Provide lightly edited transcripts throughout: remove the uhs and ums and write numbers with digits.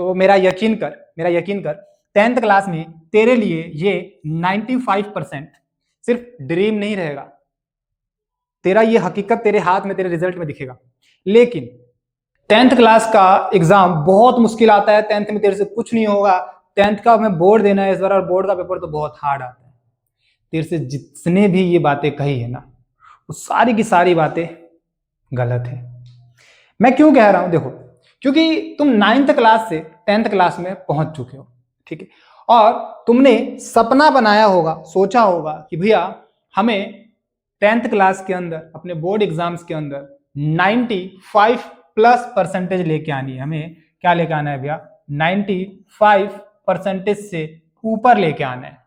तो मेरा यकीन कर 10th क्लास में तेरे लिए ये 95% सिर्फ ड्रीम नहीं रहेगा, तेरा ये हकीकत तेरे हाथ में, तेरे रिजल्ट में दिखेगा। लेकिन 10th क्लास का एग्जाम बहुत मुश्किल आता है, 10th में तेरे से कुछ नहीं होगा, 10th का हमें बोर्ड देना है इस बार और बोर्ड का पेपर तो बहुत हार्ड आता है। तेरे से जितने भी ये बातें कही है ना, वो सारी की सारी बातें गलत है। मैं क्यों कह रहा हूं, देखो, क्योंकि तुम 9th क्लास से 10th क्लास में पहुंच चुके हो, ठीक है, और तुमने सपना बनाया होगा, सोचा होगा कि भैया हमें 10th क्लास के अंदर अपने बोर्ड एग्जाम्स के अंदर 95+ % लेके आनी है। हमें क्या लेके आना है भैया? 95% से ऊपर लेके आना है।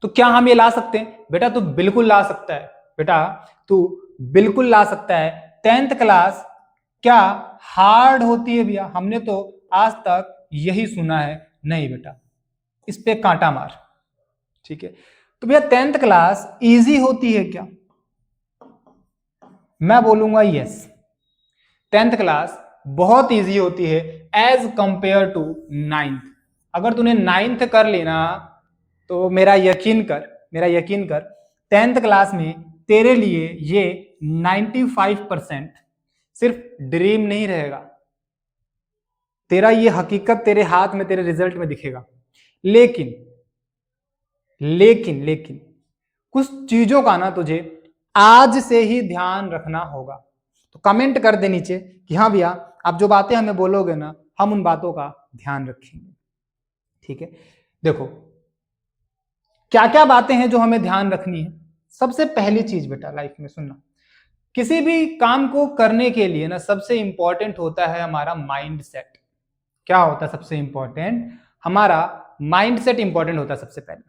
तो क्या हम ये ला सकते हैं? बेटा तू बिल्कुल ला सकता है, बेटा तू बिल्कुल ला सकता है। 10th क्लास क्या हार्ड होती है भैया? हमने तो आज तक यही सुना है। नहीं बेटा, इस पे कांटा मार, ठीक है। तो भैया 10th क्लास इजी होती है क्या? मैं बोलूंगा यस, 10th क्लास बहुत इजी होती है एज कंपेयर टू 9th। अगर तूने 9th कर लेना तो मेरा यकीन कर 10th क्लास में तेरे लिए ये 95% सिर्फ ड्रीम नहीं रहेगा, तेरा ये हकीकत तेरे हाथ में, तेरे रिजल्ट में दिखेगा। लेकिन लेकिन लेकिन कुछ चीजों का ना तुझे आज से ही ध्यान रखना होगा। तो कमेंट कर दे नीचे कि हाँ भैया, आप जो बातें हमें बोलोगे ना, हम उन बातों का ध्यान रखेंगे, ठीक है। देखो क्या क्या बातें हैं जो हमें ध्यान रखनी है। सबसे पहली चीज बेटा लाइफ में सुनना, किसी भी काम को करने के लिए ना सबसे इंपॉर्टेंट होता है हमारा माइंड सेट। क्या होता है सबसे इंपॉर्टेंट? हमारा माइंड सेट इंपॉर्टेंट होता है सबसे पहले।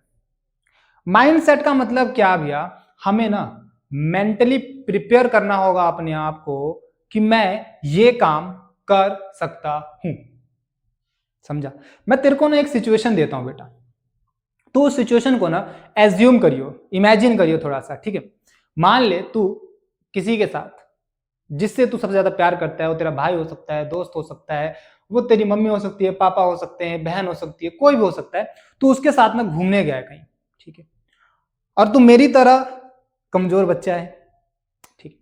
माइंड सेट का मतलब क्या भैया? हमें ना मेंटली प्रिपेयर करना होगा अपने आप को कि मैं ये काम कर सकता हूं। समझा? मैं तेरे को ना एक सिचुएशन देता हूं बेटा, तो उस सिचुएशन को ना एज्यूम करियो, इमेजिन करियो थोड़ा सा, ठीक है। मान ले तू किसी के साथ, जिससे तू सबसे ज्यादा प्यार करता है, वो तेरा भाई हो सकता है, दोस्त हो सकता है, वो तेरी मम्मी हो सकती है, पापा हो सकते हैं, बहन हो सकती है, कोई भी हो सकता है। तू उसके साथ में घूमने गया है कहीं, ठीक है, और तू मेरी तरह कमजोर बच्चा है, ठीक,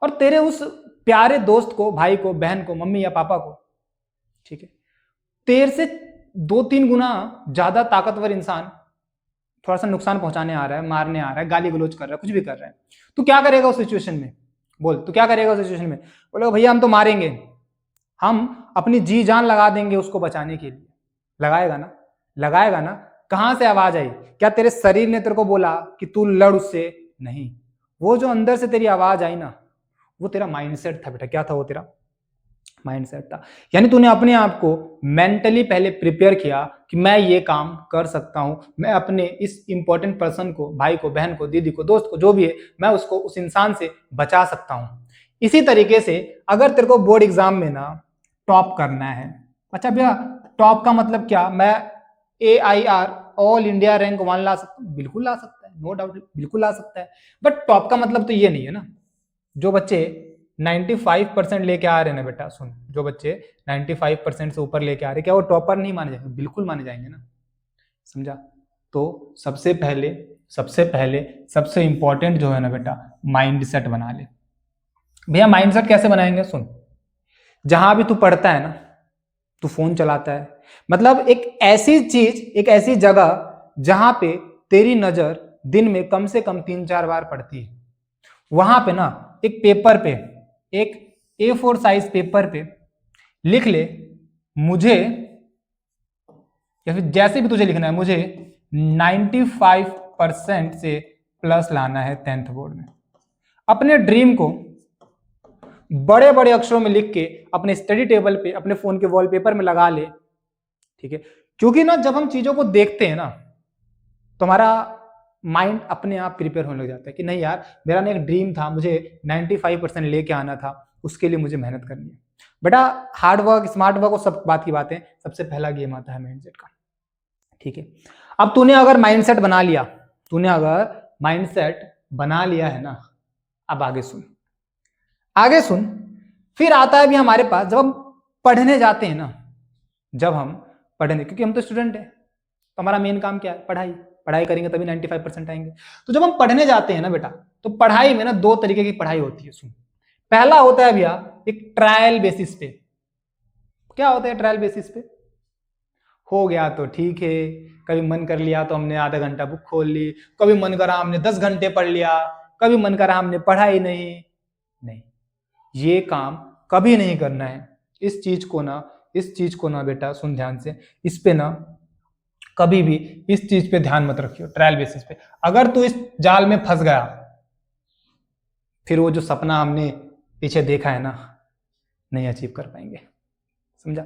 और तेरे उस प्यारे दोस्त को, भाई को, बहन को, मम्मी या पापा को, ठीक है, तेरे से 2-3 गुना ज्यादा ताकतवर इंसान थोड़ा सा नुकसान पहुंचाने आ रहा है, मारने आ रहा है, गाली गलौज कर रहा है, कुछ भी कर रहा है। तू क्या करेगा उस सिचुएशन में? बोल, तू क्या करेगा उस सिचुएशन में? बोले भैया हम तो मारेंगे, हम अपनी जी जान लगा देंगे उसको बचाने के लिए। लगाएगा ना? लगाएगा ना? कहां से आवाज आई? क्या तेरे शरीर ने तेरे को बोला कि तू लड़ उससे? नहीं, वो जो अंदर से तेरी आवाज आई ना, वो तेरा माइंडसेट था बेटा। क्या था वो? तेरा माइंडसेट था। यानी तूने अपने आप को मेंटली पहले प्रिपेयर किया कि मैं ये काम कर सकता हूं, मैं अपने इस इंपॉर्टेंट पर्सन को, भाई को, बहन को, दीदी को, दोस्त को, जो भी है, मैं उसको, उस इंसान से बचा सकता हूं। इसी तरीके से अगर तेरे को बोर्ड एग्जाम में ना टॉप करना है, अच्छा भैया टॉप का मतलब क्या? मैं AIR ऑल इंडिया रैंक 1 ला सकता हूं? बिल्कुल ला सकता है, नो डाउट, बिल्कुल ला सकता है। बट टॉप का मतलब तो ये नहीं है ना। जो बच्चे 95% लेके आ रहे हैं ना बेटा, सुन, जो बच्चे 95% से ऊपर लेके आ रहे हैं, क्या वो टॉपर नहीं माने जाएंगे? बिल्कुल माने जाएंगे ना। समझा? तो सबसे इंपॉर्टेंट जो है ना बेटा, माइंड सेट बना ले। भैया माइंड सेट कैसे बनाएंगे? सुन, जहां भी तू पढ़ता है ना, तू फोन चलाता है, मतलब एक ऐसी चीज, एक ऐसी जगह जहां पे तेरी नजर दिन में कम से कम 3-4 बार पड़ती है, वहां पे ना एक पेपर पे, एक A4 साइज पेपर पे लिख ले, मुझे, या फिर जैसे भी तुझे लिखना है, मुझे 95% से प्लस लाना है 10th बोर्ड में। अपने ड्रीम को बड़े बड़े अक्षरों में लिख के अपने स्टडी टेबल पे, अपने फोन के वॉलपेपर में लगा ले, ठीक है। क्योंकि ना जब हम चीजों को देखते हैं ना, तो हमारा माइंड अपने आप प्रिपेयर होने लग जाता है कि नहीं यार, मेरा ना एक ड्रीम था, मुझे 95% लेके आना था, उसके लिए मुझे मेहनत करनी है। बेटा हार्ड वर्क, स्मार्ट वर्क, वो सब बात की बातें, सबसे पहला गेम आता है माइंडसेट का, ठीक है। अब तूने अगर माइंडसेट बना लिया, तूने अगर माइंडसेट बना लिया है ना, अब आगे सुन, आगे सुन। फिर आता है भी हमारे पास, जब हम पढ़ने जाते हैं ना, जब हम पढ़ेंगे, क्योंकि हम तो स्टूडेंट हैं, तो हमारा मेन काम क्या है? पढ़ाई। पढ़ाई करेंगे तभी 95% आएंगे। तो जब हम पढ़ने जाते हैं ना बेटा, तो पढ़ाई में ना दो तरीके की पढ़ाई होती है। सुन, पहला होता है भैया एक ट्रायल बेसिस पे। क्या होता है ट्रायल बेसिस पे? हो गया तो ठीक है, कभी मन कर लिया तो हमने आधा घंटा बुक खोल ली, कभी मन करा हमने 10 घंटे पढ़ लिया, कभी मन करा हमने पढ़ा ही नहीं। नहीं, ये काम कभी नहीं करना है। इस चीज को ना बेटा सुन ध्यान से, इस पे ना कभी भी इस चीज पे ध्यान मत रखियो ट्रायल बेसिस पे। अगर तू इस जाल में फंस गया, फिर वो जो सपना हमने पीछे देखा है ना, नहीं अचीव कर पाएंगे। समझा?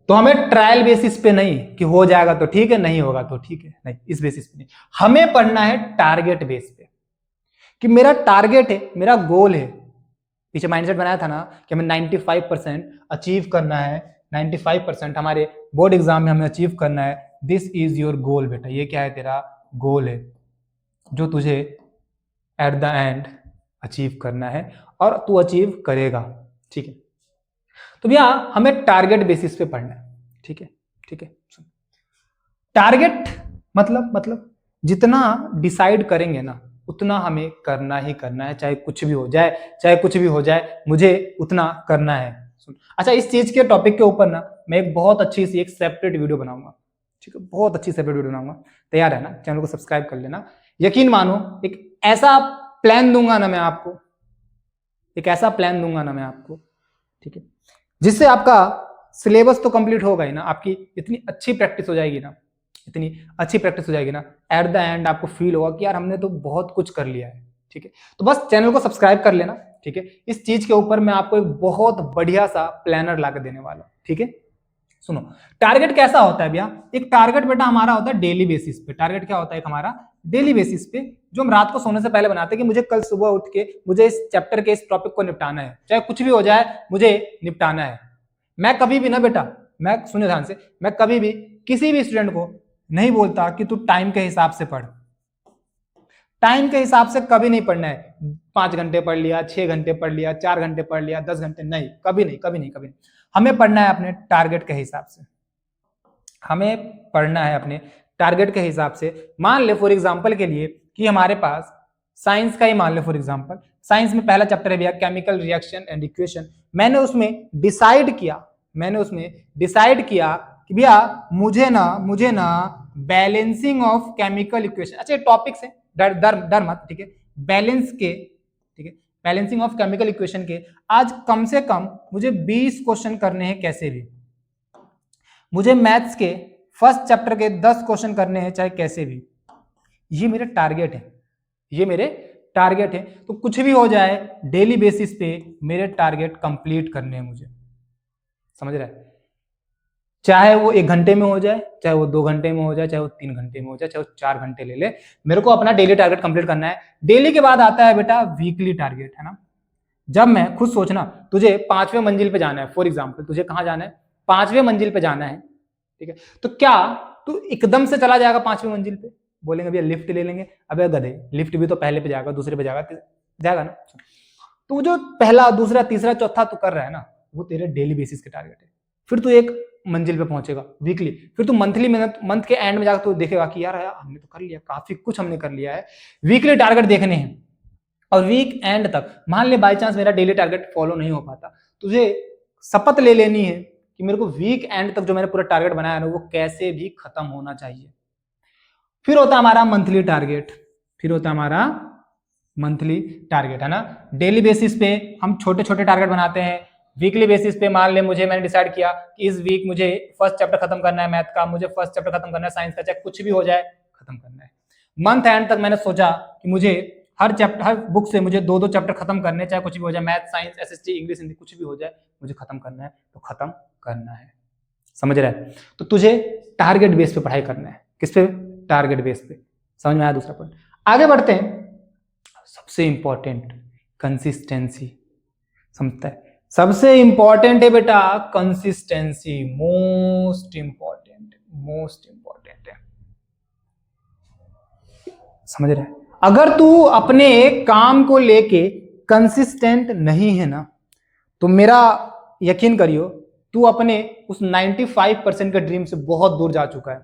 तो हमें ट्रायल बेसिस पे नहीं कि हो जाएगा तो ठीक है, नहीं होगा तो ठीक है, नहीं, इस बेसिस पे नहीं। हमें पढ़ना है टारगेट बेस पे, कि मेरा टारगेट है, मेरा गोल है। पीछे माइंडसेट बनाया था ना कि हमें 95% अचीव करना है, 95% हमारे बोर्ड एग्जाम में हमें अचीव करना है। दिस इज योर गोल बेटा, ये क्या है? तेरा गोल है जो तुझे एट द एंड अचीव करना है, और तू अचीव करेगा। ठीक है? तो भैया हमें टारगेट बेसिस पे पढ़ना है। ठीक है? ठीक है, टारगेट मतलब जितना डिसाइड करेंगे ना, उतना हमें करना ही करना है, चाहे कुछ भी हो जाए, चाहे कुछ भी हो जाए, मुझे उतना करना है। अच्छा, इस चीज के टॉपिक के ऊपर ना मैं एक बहुत अच्छी सी एक सेपरेट वीडियो बनाऊंगा। ठीक है? बहुत अच्छी सेपरेट वीडियो बनाऊंगा। तैयार है ना? चैनल को सब्सक्राइब कर लेना। यकीन मानो, एक ऐसा प्लान दूंगा ना मैं आपको, एक ऐसा प्लान दूंगा ना मैं आपको, ठीक है, जिससे आपका सिलेबस तो कंप्लीट होगा ही ना, आपकी इतनी अच्छी प्रैक्टिस हो जाएगी ना, इतनी अच्छी प्रैक्टिस हो जाएगी ना, एट द एंड आपको फील होगा कि यार हमने तो बहुत कुछ कर लिया है। ठीक है? तो बस चैनल को सब्सक्राइब कर लेना। ठीक है? इस चीज के ऊपर मैं आपको एक बहुत बढ़िया सा प्लानर ला के देने वाला हूं। ठीक है? सुनो, टारगेट कैसा होता है भैया? एक टारगेट बेटा हमारा होता है डेली बेसिस पे। टारगेट क्या होता है? एक हमारा डेली बेसिस पे, जो हम रात को सोने से पहले बनाते हैं कि मुझे कल सुबह उठ के मुझे इस चैप्टर के इस टॉपिक को निपटाना है, चाहे कुछ भी हो जाए मुझे निपटाना है। मैं कभी भी ना बेटा, मैं सुने ध्यान से, मैं कभी भी किसी भी स्टूडेंट को नहीं बोलता कि तू टाइम के हिसाब से पढ़। टाइम के हिसाब से कभी नहीं पढ़ना है। 5 घंटे पढ़ लिया, 6 घंटे पढ़ लिया, 4 घंटे पढ़ लिया, 10 घंटे, नहीं, कभी नहीं, कभी नहीं, कभी नहीं। हमें पढ़ना है अपने टारगेट के हिसाब से। हमें पढ़ना है अपने टारगेट के हिसाब से। मान ले फॉर एग्जांपल के लिए कि हमारे पास साइंस का ही मान ले फॉर एग्जांपल, साइंस में पहला चैप्टर है भैया केमिकल रिएक्शन एंड इक्वेशन। मैंने उसमें डिसाइड किया कि भैया मुझे ना बैलेंसिंग ऑफ केमिकल इक्वेशन, अच्छा टॉपिक्स है, डर मत, ठीक है, बैलेंस के, ठीक है, बैलेंसिंग ऑफ केमिकल इक्वेशन के आज कम से कम मुझे 20 क्वेश्चन करने हैं कैसे भी। मुझे मैथ्स के फर्स्ट चैप्टर के 10 क्वेश्चन करने हैं चाहे कैसे भी। ये मेरे टारगेट है, ये मेरे टारगेट है। तो कुछ भी हो जाए डेली बेसिस पे मेरे टारगेट कंप्लीट करने हैं मुझे। समझ रहा है? चाहे वो 1 घंटे में हो जाए, चाहे वो 2 घंटे में हो जाए, चाहे वो 3 घंटे में हो जाए, चाहे वो 4 घंटे ले ले, मेरे को अपना डेली टारगेट कंप्लीट करना है। डेली के बाद आता है बेटा वीकली टारगेट, है ना? जब मैं खुद सोचना, तुझे 5वें मंजिल पे जाना है, फॉर एग्जाम्पल तुझे कहां जाना है? 5वें मंजिल पे जाना है। ठीक है? तो क्या तू एकदम से चला जाएगा 5वीं मंजिल पे? बोलेंगे भैया लिफ्ट ले लेंगे। अबे गधे, लिफ्ट भी तो पहले पे जाएगा, दूसरे पे जाएगा ना। तो जो पहला, दूसरा, तीसरा, चौथा तू कर रहा है ना, वो तेरे डेली बेसिस के टारगेट है। फिर तू एक मंजिल पे पहुंचेगा वीकली, फिर तू मंथली मंथ के एंड में जाकर तू देखेगा कि यार हमने तो कर लिया, काफी कुछ हमने कर लिया है। वीकली टारगेट देखने हैं, और वीक एंड तक मान ले बाई चांस मेरा डेली टारगेट फॉलो नहीं हो पाता, तुझे शपथ ले लेनी है कि मेरे को वीक एंड तक जो मैंने पूरा टारगेट बनाया है वो कैसे भी खत्म होना चाहिए। फिर होता है हमारा मंथली टारगेट, है ना? डेली बेसिस पे हम छोटे छोटे टारगेट बनाते हैं। वीकली बेसिस पे मान ले मैंने डिसाइड किया कि इस वीक मुझे फर्स्ट चैप्टर खत्म करना है मैथ का, मुझे फर्स्ट चैप्टर खत्म करना है साइंस का, चाहे कुछ भी हो जाए खत्म करना है। मंथ एंड तक मैंने सोचा कि मुझे हर बुक से मुझे 2-2 चैप्टर खत्म करने, चाहे कुछ भी हो जाए, math, science, SST, English, Hindi, कुछ भी हो जाए मुझे खत्म करना है, तो खत्म करना है। समझ रहा है? तो तुझे टारगेट बेस पे पढ़ाई करना है। किस पे? टारगेट बेस पे। समझ में आया दूसरा पॉइंट? आगे बढ़ते हैं। सबसे इंपॉर्टेंट कंसिस्टेंसी। समझता है? सबसे इंपॉर्टेंट है बेटा कंसिस्टेंसी, मोस्ट इंपॉर्टेंट है। समझ रहे हैं? अगर तू अपने काम को लेके कंसिस्टेंट नहीं है ना, तो मेरा यकीन करियो तू अपने उस 95% के ड्रीम से बहुत दूर जा चुका है।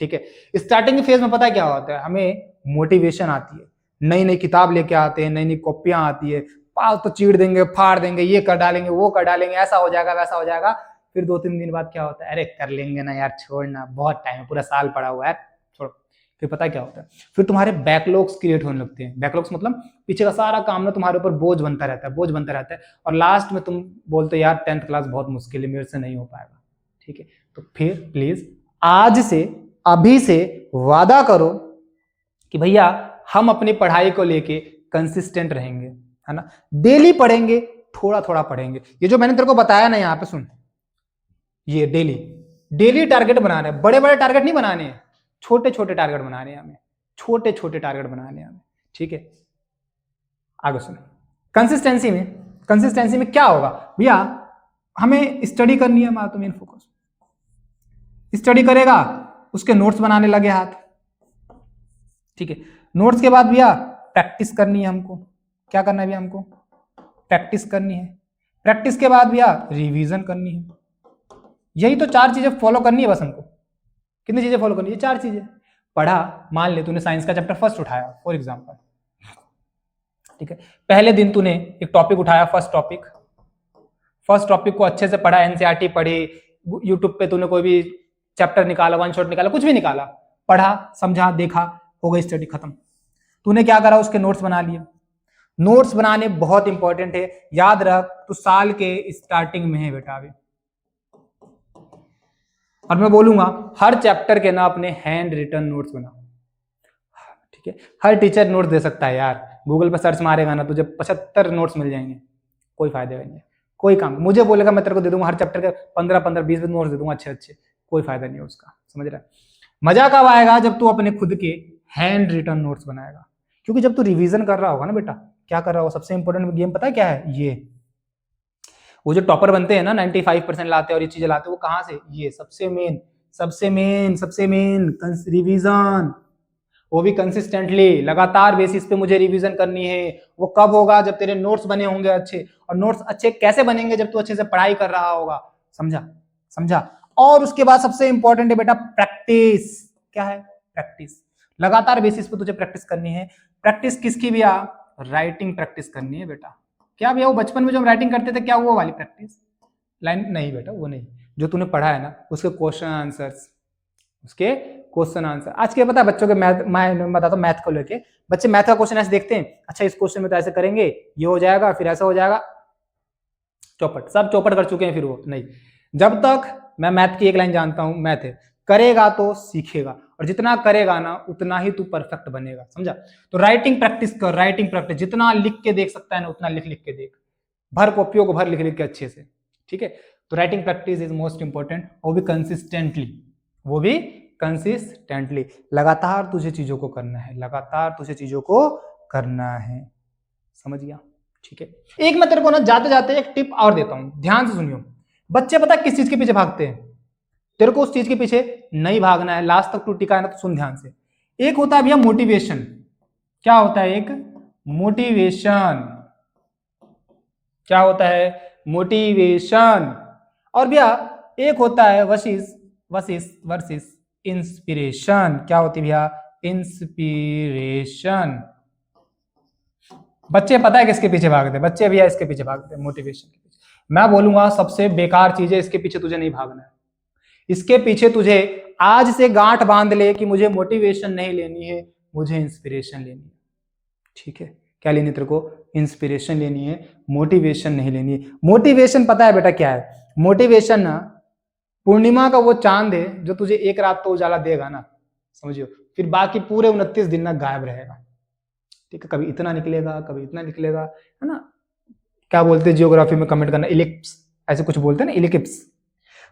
ठीक है, स्टार्टिंग फेज में पता है क्या होता है, हमें मोटिवेशन आती है, नई नई किताब लेके आते हैं, नई नई कॉपियां आती है, पाल तो चीड़ देंगे, फाड़ देंगे, ये कर डालेंगे, वो कर डालेंगे, ऐसा हो जाएगा, वैसा हो जाएगा। फिर 2-3 दिन बाद क्या होता है, अरे कर लेंगे ना यार, छोड़ना, बहुत टाइम है, पूरा साल पड़ा हुआ है, छोड़। फिर पता है क्या होता है, फिर तुम्हारे बैकलॉग्स क्रिएट होने लगते हैं। बैकलॉग्स मतलब पीछे का सारा काम ना तुम्हारे ऊपर बोझ बनता रहता है, बोझ बनता रहता है, और लास्ट में तुम बोलते हो यार 10th क्लास बहुत मुश्किल है, मेरे से नहीं हो पाएगा। ठीक है, तो फिर प्लीज आज से, अभी से वादा करो कि भैया हम अपनी पढ़ाई को लेके कंसिस्टेंट रहेंगे, है ना, डेली पढ़ेंगे, थोड़ा थोड़ा पढ़ेंगे। ये जो मैंने तेरे को बताया ना, यहाँ पे सुन, ये डेली डेली टारगेट बनाना है, बड़े बड़े टारगेट नहीं बनाने हैं, छोटे छोटे टारगेट बनाने हैं हमें, छोटे छोटे टारगेट बनाने हैं हमें। ठीक है, आगे सुन। कंसिस्टेंसी में क्या होगा भैया, हमें स्टडी करनी है, हमारा तो मेन फोकस स्टडी करेगा, उसके नोट्स बनाने लगे हाथ। ठीक है, नोट्स के बाद भैया प्रैक्टिस करनी है हमको। क्या करना है भैया, हमको प्रैक्टिस करनी है। प्रैक्टिस के बाद भैया रिवीजन करनी है। यही तो 4 चीजें फॉलो करनी है बस हमको। कितनी चीजें फॉलो करनी है, 4 चीजें। पढ़ा, मान ले तूने साइंस का चैप्टर फर्स्ट उठाया फॉर एग्जाम्पल, ठीक है, पहले दिन तूने एक टॉपिक उठाया, फर्स्ट टॉपिक को अच्छे से पढ़ा, एनसीईआरटी पढ़ी, यूट्यूब पे तूने कोई भी चैप्टर निकाला, वन शॉट निकाला, कुछ भी निकाला, पढ़ा, समझा, देखा, हो गई स्टडी खत्म। तूने क्या करा, उसके नोट्स बना लिए। नोट्स बनाने बहुत इंपॉर्टेंट है, याद रख, तू साल के स्टार्टिंग में है बेटा अभी, और मैं बोलूंगा हर चैप्टर के ना अपने हैंड रिटन नोट्स बनाओ। ठीक है, हर टीचर नोट्स दे सकता है यार, गूगल पर सर्च मारेगा ना तुझे 75 नोट्स मिल जाएंगे, कोई फायदा नहीं है, कोई काम। मुझे बोलेगा मैं तेरे को दे दूंगा हर चैप्टर के 15-15, 20 नोट्स दे दूंगा अच्छे अच्छे, कोई फायदा नहीं है उसका, समझ रहा है। मजा कब आएगा, जब तू अपने खुद के हैंड रिटन नोट्स बनाएगा। क्योंकि जब तू रिवीजन कर रहा होगा ना बेटा, क्या कर रहा होगा, सबसे इंपॉर्टेंट गेम पता है क्या है, ये वो जो टॉपर बनते हैं ना, 95% लाते हैं और ये चीजें लाते हैं, वो कहां से, ये सबसे मेन रिवीजन, वो भी कंसिस्टेंटली, लगातार बेसिस पे मुझे रिवीजन करनी है। वो कब होगा, जब तेरे नोट्स बने होंगे अच्छे। और नोट्स अच्छे कैसे बनेंगे, जब तू अच्छे से पढ़ाई कर रहा होगा, समझा। और उसके बाद सबसे इंपॉर्टेंट है बेटा प्रैक्टिस। क्या है, प्रैक्टिस, लगातार बेसिस पे तुझे प्रैक्टिस करनी है। प्रैक्टिस किसकी भैया, राइटिंग प्रैक्टिस करनी है बेटा। क्या भैया वो बचपन में जो हम राइटिंग करते थे, क्या वो वाली प्रैक्टिस, लाइन नहीं बेटा, वो नहीं, जो तूने पढ़ा है ना उसके क्वेश्चन आंसर। आज के पता है बच्चों के मैथ, मैं बताता हूँ मैथ को लेके, बच्चे मैथ का क्वेश्चन ऐसे देखते हैं, अच्छा इस क्वेश्चन में तो ऐसे करेंगे, ये हो जाएगा, फिर ऐसा हो जाएगा, चौपट, सब चौपट कर चुके हैं। फिर वो नहीं, जब तक मैं मैथ की एक लाइन जानता हूं, मैथ है, करेगा तो सीखेगा, और जितना करेगा ना उतना ही तू परफेक्ट बनेगा, समझा। तो राइटिंग प्रैक्टिस कर, राइटिंग प्रैक्टिस, जितना लिख के देख सकता है ना उतना लिख के देख, भर कॉपियों को भर, लिख के अच्छे से। ठीक है, तो writing practice is most important, वो भी कंसिस्टेंटली, लगातार तुझे चीजों को करना है, समझ गया। ठीक है, एक मैं तेरे को ना जाते जाते एक टिप और देता हूं, ध्यान से सुनियो। बच्चे पता किस चीज के पीछे भागते हैं, तेरे को उस चीज के पीछे नहीं भागना है, लास्ट तक तू टिका है ना, तो सुन ध्यान से। एक होता है भैया मोटिवेशन। क्या होता है, एक मोटिवेशन, क्या होता है, मोटिवेशन। और भैया एक होता है वर्सेस इंस्पिरेशन। क्या होती है भैया, इंस्पिरेशन। बच्चे पता है किसके पीछे भागते हैं, बच्चे भैया इसके पीछे भागते हैं, मोटिवेशन के पीछे। मैं बोलूंगा सबसे बेकार चीज है, इसके पीछे तुझे नहीं भागना है। इसके पीछे तुझे आज से गांठ बांध ले कि मुझे मोटिवेशन नहीं लेनी है, मुझे इंस्पिरेशन लेनी है। ठीक है, क्या लेनी है तेरे को, इंस्पिरेशन लेनी है, मोटिवेशन नहीं लेनी है। मोटिवेशन पता है बेटा क्या है, मोटिवेशन ना पूर्णिमा का वो चांद है जो तुझे एक रात तो उजाला देगा ना, समझियो, फिर बाकी पूरे 29 दिन ना गायब रहेगा। ठीक है, कभी इतना निकलेगा, कभी इतना निकलेगा, है ना। क्या बोलते हैं जियोग्राफी में कमेंट करना, इलिप्स, ऐसे कुछ बोलते हैं ना, इलिप्स।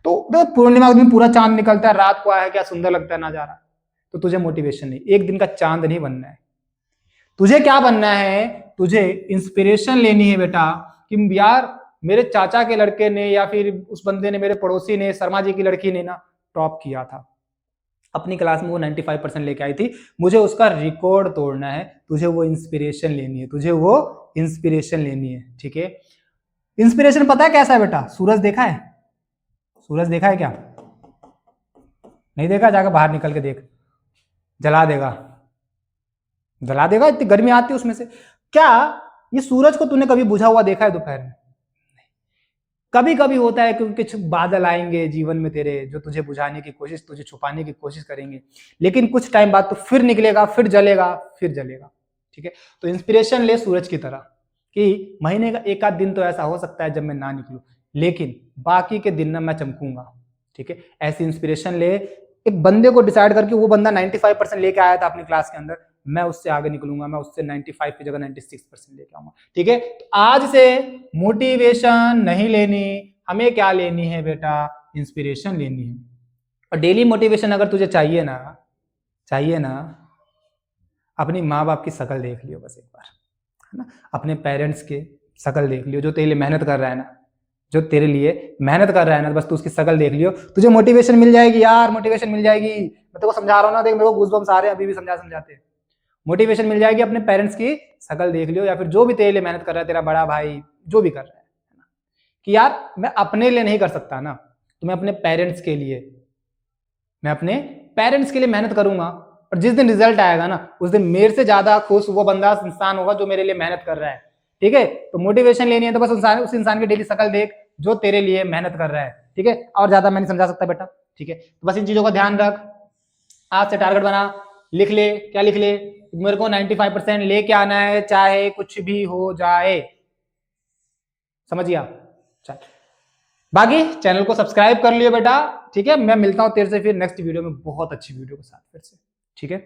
तो पूर्णिमा के दिन पूरा चांद निकलता है, रात को आया क्या सुंदर लगता है नजारा। तो तुझे मोटिवेशन नहीं, एक दिन का चांद नहीं बनना है, तुझे क्या बनना है, तुझे इंस्पिरेशन लेनी है बेटा, कि यार मेरे चाचा के लड़के ने, या फिर उस बंदे ने, मेरे पड़ोसी ने, शर्मा जी की लड़की ने ना टॉप किया था अपनी क्लास में, वो 95% लेके आई थी, मुझे उसका रिकॉर्ड तोड़ना है। तुझे वो इंस्पिरेशन लेनी है, ठीक है। इंस्पिरेशन पता है कैसा है बेटा, सूरज देखा है, सूरज देखा है क्या? नहीं देखा? जाकर बाहर निकल के देख, जला देगा, जला देगा, इतनी गर्मी आती है उसमें से। क्या ये सूरज को तूने कभी बुझा हुआ देखा है दोपहर में? कभी कभी होता है क्योंकि कुछ बादल आएंगे जीवन में तेरे, जो तुझे बुझाने की कोशिश, तुझे छुपाने की कोशिश करेंगे, लेकिन कुछ टाइम बाद तो फिर निकलेगा, फिर जलेगा, फिर जलेगा। ठीक है, तो इंस्पिरेशन ले सूरज की तरह कि महीने का एक आध दिन तो ऐसा हो सकता है जब मैं ना निकलूं, लेकिन बाकी के दिन ना मैं चमकूंगा। ठीक है, ऐसी इंस्पिरेशन ले। एक बंदे को डिसाइड करके, वो बंदा 95% लेके आया था अपनी क्लास के अंदर, मैं उससे आगे निकलूंगा, मैं उससे 95 की जगह 96% लेके आऊंगा। ठीक है, तो आज से मोटिवेशन नहीं लेनी, हमें क्या लेनी है बेटा? इंस्पिरेशन लेनी है। और डेली मोटिवेशन अगर तुझे चाहिए ना, अपनी माँ बाप की शक्ल देख लियो बस एक बार, है ना? अपने पेरेंट्स के शक्ल देख लियो, जो तेरे लिए मेहनत कर रहा है ना, जो तेरे लिए मेहनत कर रहा है ना, बस तू उसकी शक्ल देख लियो, तुझे मोटिवेशन मिल जाएगी यार, मोटिवेशन मिल जाएगी। मैं तेरे को समझा रहा हूँ ना, देख मेरे को गूज़बम्स आ रहे हैं अभी भी समझाते। मोटिवेशन मिल जाएगी, अपने पेरेंट्स की शक्ल देख लियो, या फिर जो भी तेरे लिए मेहनत कर रहा है, तेरा बड़ा भाई जो भी कर रहा है ना, कि यार मैं अपने लिए नहीं कर सकता ना, तो मैं अपने पेरेंट्स के लिए मेहनत करूंगा, और जिस दिन रिजल्ट आएगा ना, उस दिन मेरे से ज्यादा खुश वो बंदा, इंसान होगा जो मेरे लिए मेहनत कर रहा है। ठीक है, तो मोटिवेशन लेनी है तो बस उस इंसान की डेली शक्ल देख जो तेरे लिए मेहनत कर रहा है। ठीक है, और ज्यादा मैं नहीं समझा सकता बेटा। ठीक है, तो बस इन चीजों का ध्यान रख, आज से टारगेट बना, लिख ले। क्या लिख ले? मेरे को 95% लेके आना है, चाहे कुछ भी हो जाए। समझ गया? चल, बाकी चैनल को सब्सक्राइब कर लियो बेटा। ठीक है, मैं मिलता हूं तेरे से फिर नेक्स्ट वीडियो में बहुत अच्छी वीडियो के साथ फिर से। ठीक है।